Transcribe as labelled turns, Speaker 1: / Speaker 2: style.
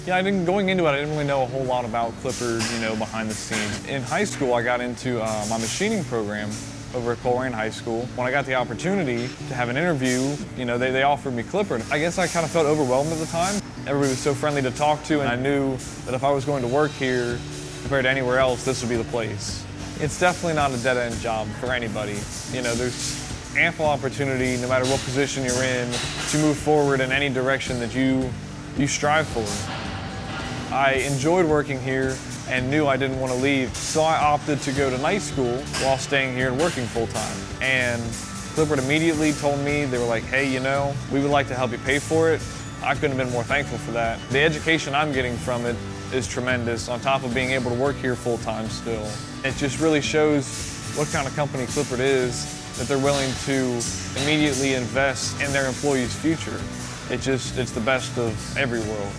Speaker 1: Yeah, going into it, I didn't really know a whole lot about Clippard, behind the scenes. In high school, I got into my machining program over at Coleraine High School. When I got the opportunity to have an interview, they offered me Clippard. I guess I kind of felt overwhelmed at the time. Everybody was so friendly to talk to, and I knew that if I was going to work here compared to anywhere else, this would be the place. It's definitely not a dead-end job for anybody. There's ample opportunity, no matter what position you're in, to move forward in any direction that you strive for. I enjoyed working here and knew I didn't want to leave, so I opted to go to night school while staying here and working full-time. And Clippard immediately told me, they were like, hey, we would like to help you pay for it. I couldn't have been more thankful for that. The education I'm getting from it is tremendous, on top of being able to work here full-time still. It just really shows what kind of company Clippard is, that they're willing to immediately invest in their employees' future. It's the best of every world.